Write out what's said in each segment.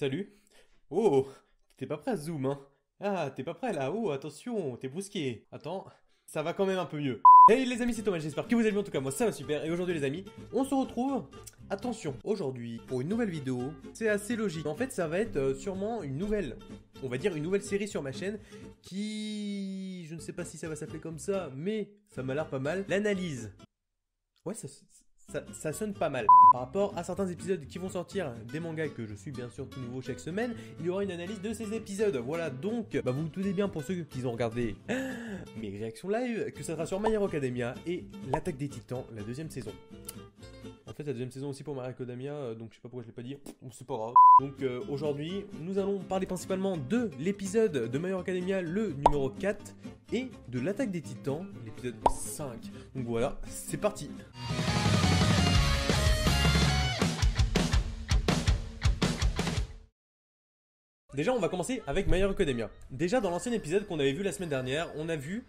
Salut. Oh, t'es pas prêt à zoom, hein? Ah, t'es pas prêt là? Oh, attention, t'es brusqué. Attends, ça va quand même un peu mieux. Hey les amis, c'est Thomas, j'espère que vous allez bien. En tout cas, moi ça va super. Et aujourd'hui, les amis, on se retrouve. Attention, aujourd'hui, pour une nouvelle vidéo. C'est assez logique. En fait, ça va être sûrement une nouvelle, on va dire une nouvelle série sur ma chaîne qui. Je ne sais pas si ça va s'appeler comme ça, mais ça m'a l'air pas mal. L'analyse. Ouais, ça sonne pas mal. Par rapport à certains épisodes qui vont sortir des mangas que je suis bien sûr tout nouveau chaque semaine, il y aura une analyse de ces épisodes. Voilà, donc vous vous doutez bien pour ceux qui ont regardé mes réactions live que ça sera sur My Hero Academia et l'Attaque des Titans, la deuxième saison. En fait, la deuxième saison aussi pour My Hero Academia, donc je sais pas pourquoi je l'ai pas dit, c'est pas grave. Donc aujourd'hui, nous allons parler principalement de l'épisode de My Hero Academia, le numéro 4, et de l'Attaque des Titans, l'épisode 5. Donc voilà, c'est parti. Déjà, on va commencer avec My Hero Academia. Déjà, dans l'ancien épisode qu'on avait vu la semaine dernière, on a vu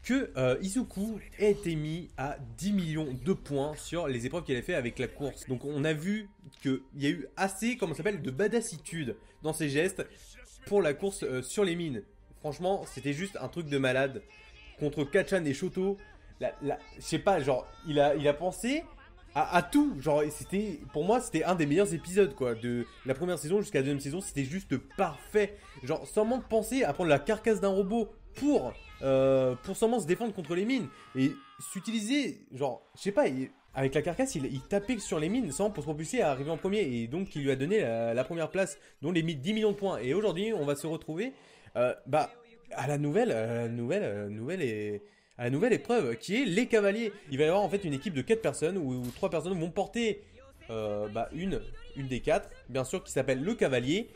que Izuku a été mis à 10 millions de points sur les épreuves qu'il a fait avec la course. Donc on a vu qu'il y a eu assez, comment ça s'appelle, de badassitude dans ses gestes pour la course sur les mines. Franchement, c'était juste un truc de malade. Contre Kachan et Shoto, je sais pas, genre, il a pensé à tout. Genre, c'était, pour moi, c'était un des meilleurs épisodes, quoi. De la première saison jusqu'à la deuxième saison, c'était juste parfait. Genre, seulement penser à prendre la carcasse d'un robot pour seulement se défendre contre les mines. Et s'utiliser, genre, je sais pas, avec la carcasse, il tapait sur les mines sans pour se propulser à arriver en premier. Et donc, il lui a donné la première place, dont les 10 millions de points. Et aujourd'hui, on va se retrouver, à la nouvelle épreuve qui est les cavaliers. Il va y avoir en fait une équipe de 4 personnes où 3 personnes vont porter une des 4, bien sûr, qui s'appelle le cavalier.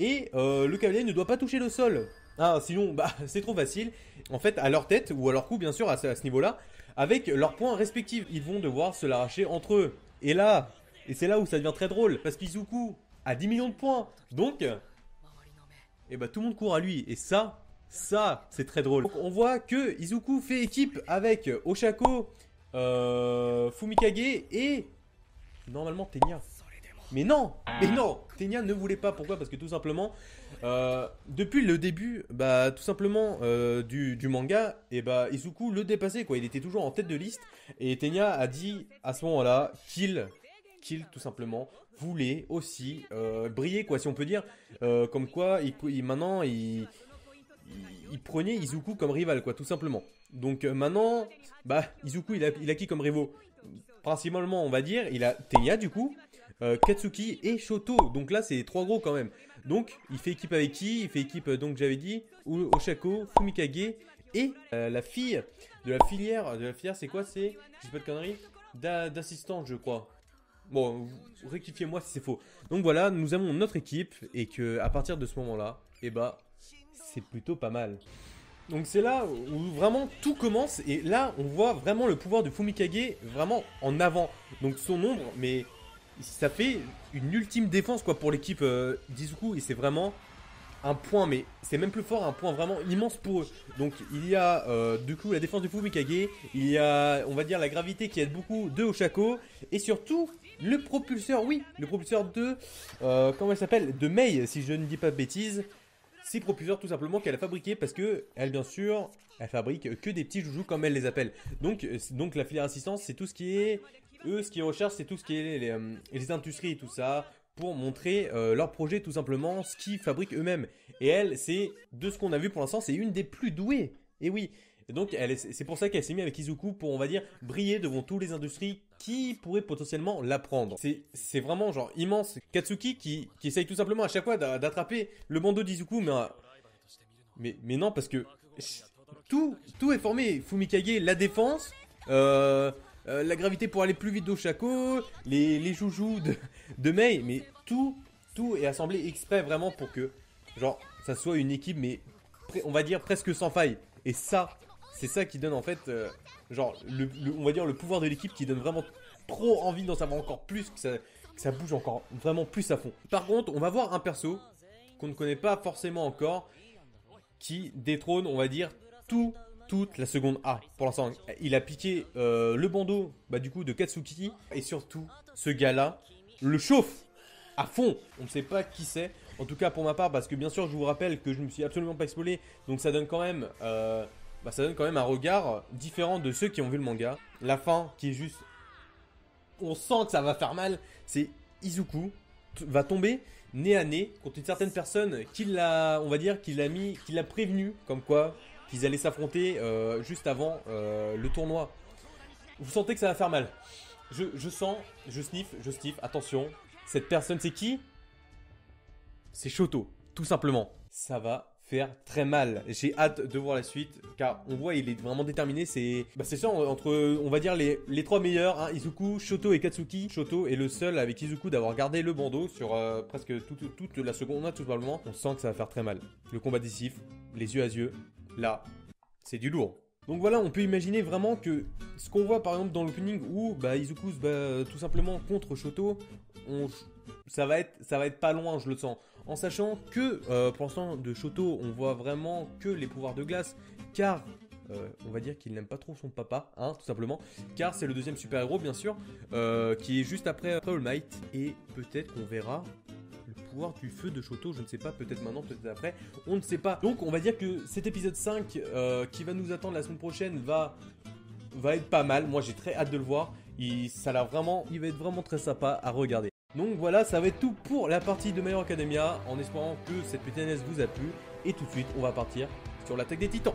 Et le cavalier ne doit pas toucher le sol. Ah, sinon, c'est trop facile. En fait, à leur tête ou à leur cou, bien sûr, à ce niveau-là, avec leurs points respectifs, ils vont devoir se l'arracher entre eux. Et là, c'est là où ça devient très drôle, parce qu'Izuku a 10 millions de points. Donc, tout le monde court à lui. Et ça, c'est très drôle. Donc, on voit que Izuku fait équipe avec Oshako, Fumikage et normalement Tenya. Mais non, Tenya ne voulait pas. Pourquoi? Parce que tout simplement, depuis le début, tout simplement du manga, Izuku le dépassait, quoi. Il était toujours en tête de liste. Et Tenya a dit à ce moment-là qu'il tout simplement voulait aussi briller, quoi, si on peut dire. Comme quoi, maintenant, il prenait Izuku comme rival, quoi, tout simplement. Donc maintenant, Izuku, il a qui comme rivaux? Principalement, on va dire, il a Tenya, du coup, Katsuki et Shoto. Donc là, c'est 3 gros quand même. Donc, il fait équipe avec qui? Il fait équipe, donc j'avais dit, Oshako, Fumikage et la fille de la filière. De la filière, c'est quoi? C'est, je sais pas de conneries, d'assistante, je crois. Bon, rectifiez-moi si c'est faux. Donc voilà, nous avons notre équipe et que à partir de ce moment-là, c'est plutôt pas mal. Donc c'est là où vraiment tout commence et là on voit vraiment le pouvoir de Fumikage vraiment en avant. Donc son ombre, mais ça fait une ultime défense, quoi, pour l'équipe d'Izuku et c'est vraiment un point, mais c'est même plus fort, un point vraiment immense pour eux. Donc il y a du coup la défense de Fumikage, il y a, on va dire, la gravité qui aide beaucoup de Oshako et surtout le propulseur, oui, le propulseur de comment elle s'appelle, de Mei, si je ne dis pas de bêtises. C'est propulseurs tout simplement qu'elle a fabriqué parce que elle, bien sûr, elle fabrique que des petits joujoux comme elle les appelle. Donc la filière assistance, c'est tout ce qui est, eux, ce qu'ils recherchent, c'est tout ce qui est les industries et tout ça pour montrer leur projet, tout simplement, ce qu'ils fabriquent eux-mêmes. Et elle, c'est, de ce qu'on a vu pour l'instant, c'est une des plus douées. Et oui. Et donc c'est pour ça qu'elle s'est mise avec Izuku pour, on va dire, briller devant toutes les industries qui pourraient potentiellement l'apprendre. C'est vraiment genre immense. Katsuki qui essaye tout simplement à chaque fois d'attraper le bandeau d'Izuku, mais non, parce que tout est formé. Fumikage, la défense, la gravité pour aller plus vite d'Oshako, les joujoux de Mei, mais tout est assemblé exprès vraiment pour que genre ça soit une équipe, mais on va dire presque sans faille. Et ça, c'est ça qui donne en fait genre on va dire le pouvoir de l'équipe qui donne vraiment trop envie d'en savoir encore plus, que ça bouge encore vraiment plus à fond. Par contre, on va voir un perso qu'on ne connaît pas forcément encore qui détrône, on va dire, toute la seconde A. Pour l'instant, il a piqué le bandeau du coup de Katsuki et surtout ce gars-là le chauffe à fond. On ne sait pas qui c'est. En tout cas pour ma part, parce que bien sûr je vous rappelle que je ne me suis absolument pas spoilé, donc ça donne quand même, un regard différent de ceux qui ont vu le manga. La fin qui est juste, on sent que ça va faire mal, c'est Izuku va tomber nez à nez contre une certaine personne qui l'a, on va dire, qui l'a prévenu comme quoi qu'ils allaient s'affronter juste avant le tournoi. Vous sentez que ça va faire mal. Je sens, je sniffe, attention. Cette personne, c'est qui? C'est Shoto, tout simplement. Ça va faire très mal. J'ai hâte de voir la suite, car on voit il est vraiment déterminé. C'est ça, entre, on va dire, les trois meilleurs, hein, Izuku, Shoto et Katsuki. Shoto est le seul avec Izuku d'avoir gardé le bandeau sur presque toute la seconde, tout simplement. On sent que ça va faire très mal. Le combat décisif, les yeux à yeux, là, c'est du lourd. Donc voilà, on peut imaginer vraiment que ce qu'on voit par exemple dans l'opening où Izuku se bat tout simplement contre Shoto, ça va être pas loin, je le sens. En sachant que pour l'instant de Shoto, on voit vraiment que les pouvoirs de glace, car on va dire qu'il n'aime pas trop son papa, hein, tout simplement, car c'est le deuxième super-héros bien sûr, qui est juste après All Might, et peut-être qu'on verra le pouvoir du feu de Shoto, je ne sais pas, peut-être maintenant, peut-être après, on ne sait pas. Donc on va dire que cet épisode 5 qui va nous attendre la semaine prochaine va être pas mal. Moi j'ai très hâte de le voir, il va être vraiment très sympa à regarder. Donc voilà, ça va être tout pour la partie de My Hero Academia, en espérant que cette petite analyse vous a plu. Et tout de suite, on va partir sur l'attaque des titans.